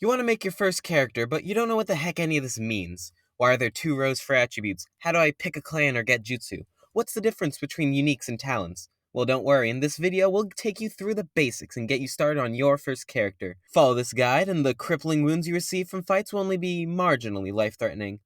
You want to make your first character, but you don't know what the heck any of this means. Why are there 2 rows for attributes? How do I pick a clan or get jutsu? What's the difference between uniques and talents? Well, don't worry, in this video, we'll take you through the basics and get you started on your first character. Follow this guide, and the crippling wounds you receive from fights will only be marginally life-threatening.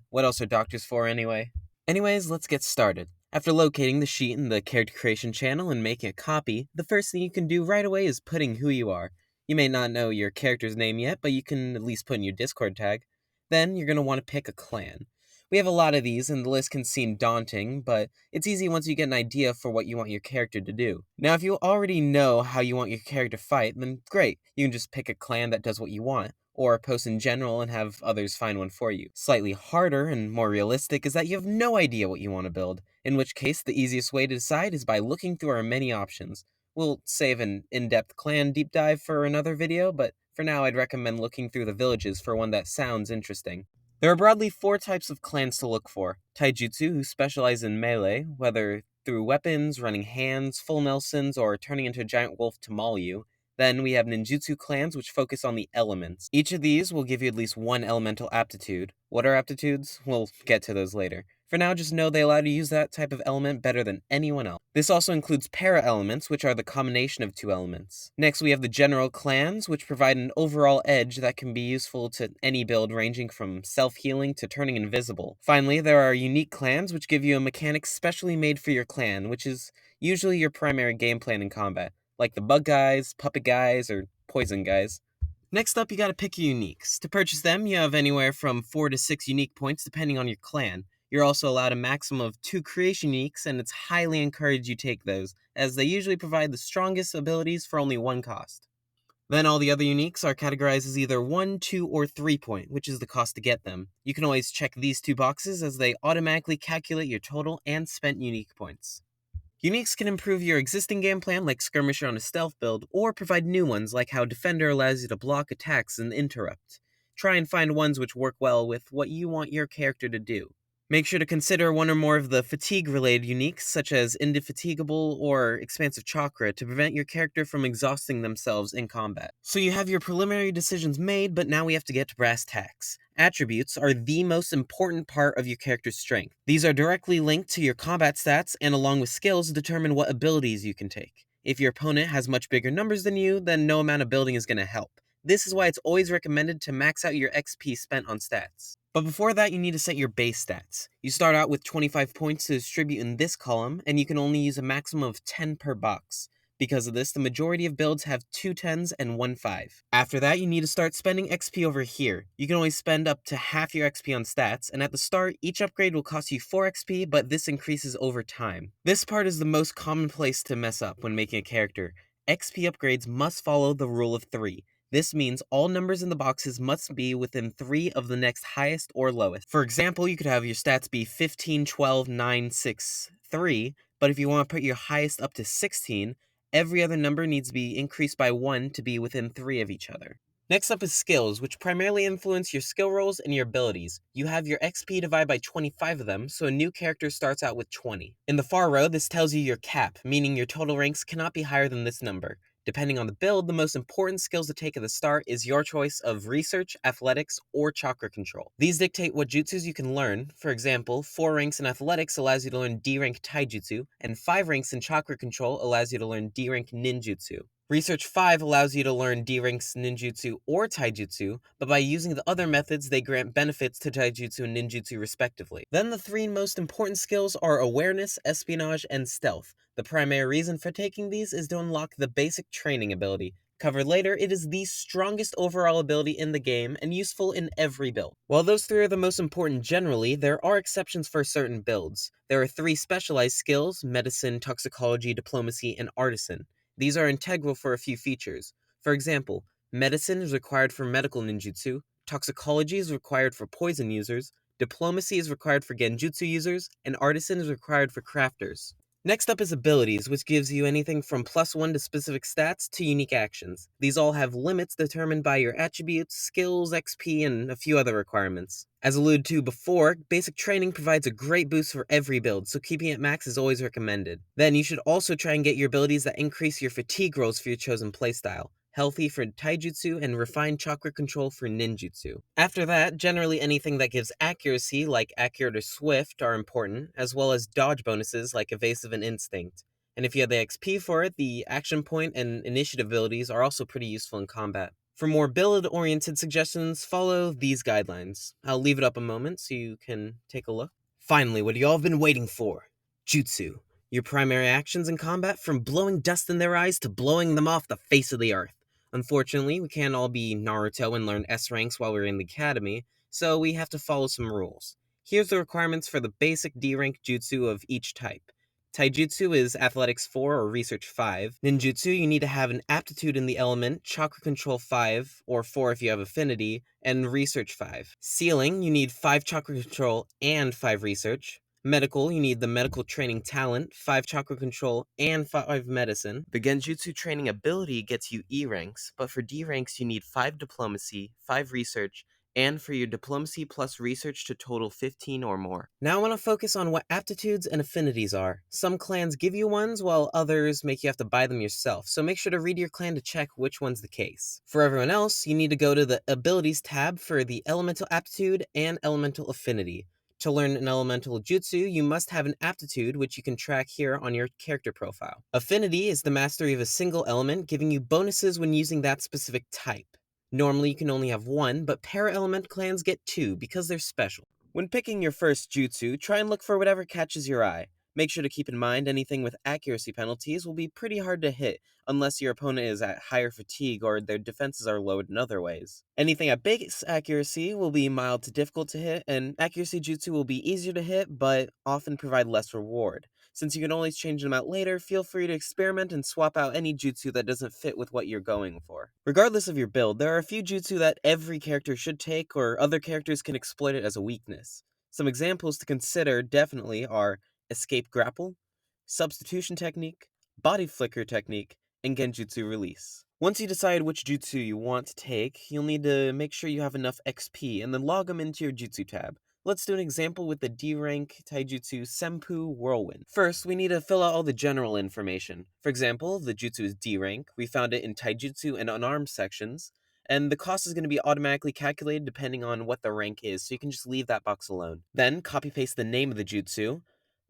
What else are doctors for anyway? Anyways, let's get started. After locating the sheet in the character creation channel and making a copy, the first thing you can do right away is putting who you are. You may not know your character's name yet, but you can at least put in your Discord tag. Then you're going to want to pick a clan. We have a lot of these, and the list can seem daunting, but it's easy once you get an idea for what you want your character to do. Now, if you already know how you want your character to fight, then great. You can just pick a clan that does what you want, or post in general and have others find one for you. Slightly harder and more realistic is that you have no idea what you want to build, in which case the easiest way to decide is by looking through our many options. We'll save an in-depth clan deep dive for another video, but for now I'd recommend looking through the villages for one that sounds interesting. There are broadly 4 types of clans to look for. Taijutsu, who specialize in melee, whether through weapons, running hands, full Nelsons, or turning into a giant wolf to maul you. Then we have ninjutsu clans, which focus on the elements. Each of these will give you at least 1 elemental aptitude. What are aptitudes? We'll get to those later. For now, just know they allow you to use that type of element better than anyone else. This also includes para-elements, which are the combination of 2 elements. Next, we have the general clans, which provide an overall edge that can be useful to any build ranging from self-healing to turning invisible. Finally, there are unique clans, which give you a mechanic specially made for your clan, which is usually your primary game plan in combat, like the bug guys, puppet guys, or poison guys. Next up, you gotta pick your uniques. To purchase them, you have anywhere from 4 to 6 unique points depending on your clan. You're also allowed a maximum of 2 creation uniques, and it's highly encouraged you take those, as they usually provide the strongest abilities for only 1 cost. Then all the other uniques are categorized as either 1, 2, or 3 point, which is the cost to get them. You can always check these 2 boxes as they automatically calculate your total and spent unique points. Uniques can improve your existing game plan like Skirmisher on a stealth build, or provide new ones like how Defender allows you to block attacks and interrupt. Try and find ones which work well with what you want your character to do. Make sure to consider 1 or more of the fatigue-related uniques, such as Indefatigable or Expansive Chakra, to prevent your character from exhausting themselves in combat. So you have your preliminary decisions made, but now we have to get to brass tacks. Attributes are the most important part of your character's strength. These are directly linked to your combat stats, and along with skills, determine what abilities you can take. If your opponent has much bigger numbers than you, then no amount of building is going to help. This is why it's always recommended to max out your XP spent on stats. But before that, you need to set your base stats. You start out with 25 points to distribute in this column, and you can only use a maximum of 10 per box. Because of this, the majority of builds have 2 10s and 1 5. After that, you need to start spending XP over here. You can only spend up to half your XP on stats, and at the start, each upgrade will cost you 4 XP, but this increases over time. This part is the most common place to mess up when making a character. XP upgrades must follow the rule of 3. This means all numbers in the boxes must be within 3 of the next highest or lowest. For example, you could have your stats be 15, 12, 9, 6, 3, but if you want to put your highest up to 16, every other number needs to be increased by 1 to be within 3 of each other. Next up is skills, which primarily influence your skill rolls and your abilities. You have your XP divided by 25 of them, so a new character starts out with 20. In the far row, this tells you your cap, meaning your total ranks cannot be higher than this number. Depending on the build, the most important skills to take at the start is your choice of research, athletics, or chakra control. These dictate what jutsus you can learn. For example, 4 ranks in athletics allows you to learn D-rank taijutsu, and 5 ranks in chakra control allows you to learn D-rank ninjutsu. Research 5 allows you to learn D-ranks ninjutsu or taijutsu, but by using the other methods, they grant benefits to taijutsu and ninjutsu respectively. Then the 3 most important skills are awareness, espionage, and stealth. The primary reason for taking these is to unlock the basic training ability. Covered later, it is the strongest overall ability in the game and useful in every build. While those 3 are the most important generally, there are exceptions for certain builds. There are 3 specialized skills: medicine, toxicology, diplomacy, and artisan. These are integral for a few features. For example, medicine is required for medical ninjutsu, toxicology is required for poison users, diplomacy is required for genjutsu users, and artisan is required for crafters. Next up is abilities, which gives you anything from +1 to specific stats to unique actions. These all have limits determined by your attributes, skills, XP, and a few other requirements. As alluded to before, basic training provides a great boost for every build, so keeping it max is always recommended. Then you should also try and get your abilities that increase your fatigue rolls for your chosen playstyle. healthy for taijutsu, and refined chakra control for ninjutsu. After that, generally anything that gives accuracy, like accurate or swift, are important, as well as dodge bonuses like evasive and instinct. And if you have the XP for it, the action point and initiative abilities are also pretty useful in combat. For more build-oriented suggestions, follow these guidelines. I'll leave it up a moment so you can take a look. Finally, what you all have been waiting for. Jutsu. Your primary actions in combat, from blowing dust in their eyes to blowing them off the face of the earth. Unfortunately, we can't all be Naruto and learn S ranks while we're in the academy, so we have to follow some rules. Here's the requirements for the basic D rank jutsu of each type. Taijutsu is Athletics 4 or Research 5. Ninjutsu, you need to have an aptitude in the element, Chakra Control 5, or 4 if you have Affinity, and Research 5. Sealing, you need 5 Chakra Control and 5 Research. Medical, you need the Medical Training Talent, 5 Chakra Control, and 5 Medicine. The Genjutsu Training Ability gets you E ranks, but for D ranks you need 5 Diplomacy, 5 Research, and for your diplomacy plus research to total 15 or more. Now I want to focus on what aptitudes and affinities are. Some clans give you ones, while others make you have to buy them yourself, so make sure to read your clan to check which one's the case. For everyone else, you need to go to the Abilities tab for the Elemental Aptitude and Elemental Affinity. To learn an elemental jutsu, you must have an aptitude, which you can track here on your character profile. Affinity is the mastery of a single element, giving you bonuses when using that specific type. Normally you can only have one, but para-element clans get two because they're special. When picking your first jutsu, try and look for whatever catches your eye. Make sure to keep in mind anything with accuracy penalties will be pretty hard to hit, unless your opponent is at higher fatigue or their defenses are lowered in other ways. Anything at base accuracy will be mild to difficult to hit, and accuracy jutsu will be easier to hit, but often provide less reward. Since you can always change them out later, feel free to experiment and swap out any jutsu that doesn't fit with what you're going for. Regardless of your build, there are a few jutsu that every character should take, or other characters can exploit it as a weakness. Some examples to consider definitely are Escape Grapple, Substitution Technique, Body Flicker Technique, and Genjutsu Release. Once you decide which jutsu you want to take, you'll need to make sure you have enough XP and then log them into your jutsu tab. Let's do an example with the D-rank taijutsu Senpu Whirlwind. First, we need to fill out all the general information. For example, the jutsu is D-rank, we found it in taijutsu and unarmed sections, and the cost is going to be automatically calculated depending on what the rank is, so you can just leave that box alone. Then, copy-paste the name of the jutsu.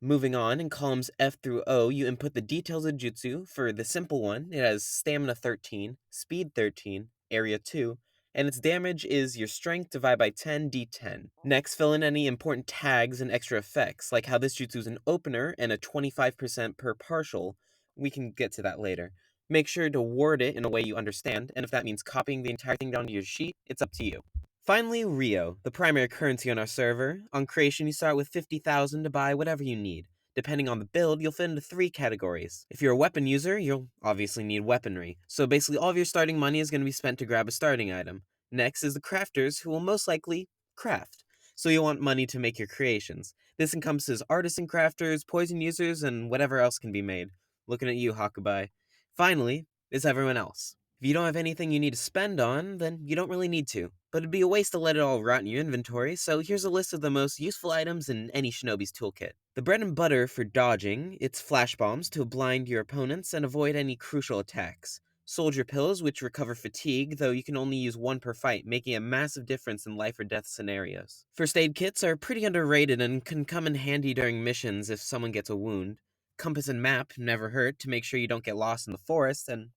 Moving on, in columns F through O, you input the details of jutsu. For the simple one, it has stamina 13, speed 13, area 2, and its damage is your strength divided by 10 d10. Next, fill in any important tags and extra effects, like how this jutsu is an opener and a 25% per partial. We can get to that later. Make sure to word it in a way you understand, and if that means copying the entire thing down to your sheet, it's up to you. Finally, Rio, the primary currency on our server. On creation, you start with 50,000 to buy whatever you need. Depending on the build, you'll fit into 3 categories. If you're a weapon user, you'll obviously need weaponry. So basically all of your starting money is going to be spent to grab a starting item. Next is the crafters, who will most likely craft. So you'll want money to make your creations. This encompasses artisan crafters, poison users, and whatever else can be made. Looking at you, Hakubai. Finally, is everyone else. If you don't have anything you need to spend on, then you don't really need to. But it'd be a waste to let it all rot in your inventory, so here's a list of the most useful items in any shinobi's toolkit. The bread and butter for dodging, it's flash bombs to blind your opponents and avoid any crucial attacks. Soldier pills, which recover fatigue, though you can only use one per fight, making a massive difference in life or death scenarios. First aid kits are pretty underrated and can come in handy during missions if someone gets a wound. Compass and map never hurt to make sure you don't get lost in the forest, and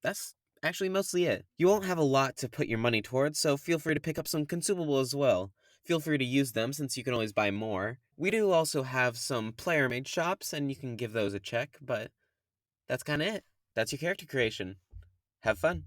that's actually mostly it. You won't have a lot to put your money towards, so feel free to pick up some consumables as well. Feel free to use them since you can always buy more. We do also have some player-made shops, and you can give those a check, but that's kinda it. That's your character creation. Have fun.